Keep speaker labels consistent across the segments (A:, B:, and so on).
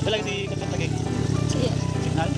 A: Dalag si Kapit lagi.
B: Siya.
A: Signal.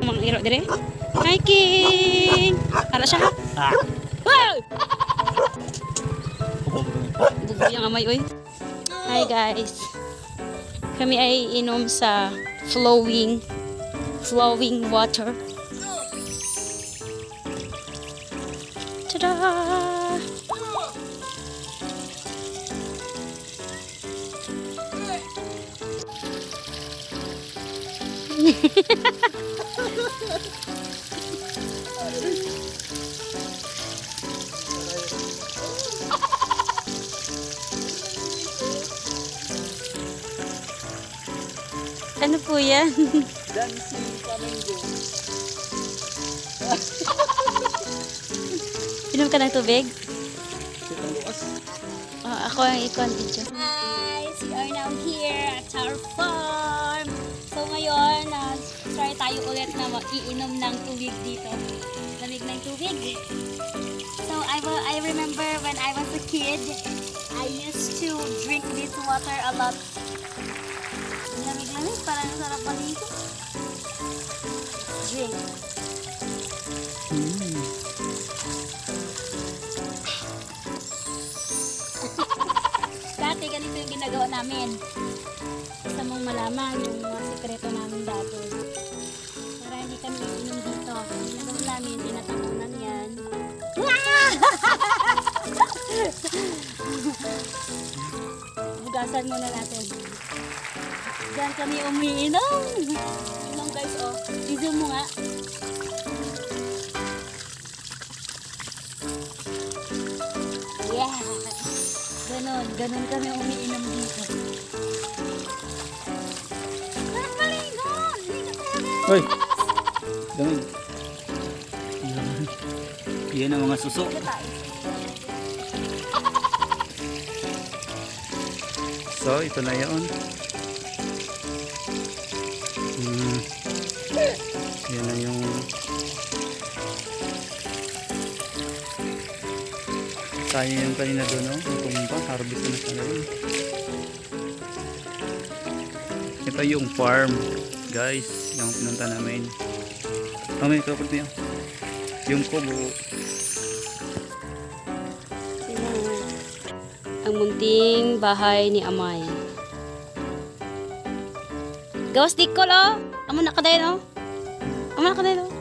B: Mga iro dire. Hi King. Ara siya ha.
A: Ah.
B: Wow! Bugo yung amay oy. Hi guys. Kami ay inom sa flowing water. Tada! Ano po yan?
C: Dancing flamingo.
B: Inom ka ng tubig?
C: Sitang bukas.
B: Ako ang ikon video.
D: Guys, we are now here at our farm. So ngayon, try tayo ulit na iinom ng tubig dito. Lamig ng tubig. So I remember when I was a kid, I used to drink this water a lot. Lamig-lamig, parang sarap maligo. Drink. Dati ganito yung ginagawa namin. Gusto mong malaman yung mga sekreto namin dati. Para hindi kami inom dito. Ginagawa namin, tinatapunan yan. Bugasan muna natin. Diyan kami umiinom. Inom guys, oh. I-zoom mo nga. Yeah. Ganon kami umiinom dito. Parang maligo! Ligo tayo!
A: Hoy. Damig. Yan ang mga suso.
D: Ligo tayo.
A: So, ito na yun. Yan na yung sayang yung kanina doon, no? Yung tumba, harvest na sana yun. Ito yung farm, guys, yung pinunta namin. May kapag niya. Yung kubo.
B: Ang munting bahay ni Amay. Gawas dikol oh. Amo na kadayon oh. Amo na kadayon oh.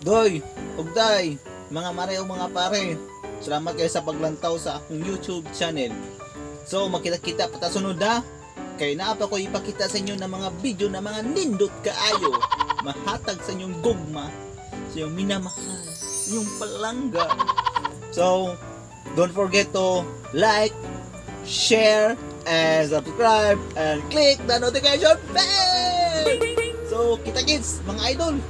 C: Doy, ugday, mga mare o mga pare, salamat kayo sa paglantaw sa akong YouTube channel. So, makita-kita pa ta sunod na. Kaya naapa ko ipakita sa inyo ng mga video na mga nindot kaayo. Mahatag sa inyong gugma, sa inyong minamahal, sa inyong palangga. So, don't forget to like, share, and subscribe, and click the notification bell! So, kita kids, mga idol,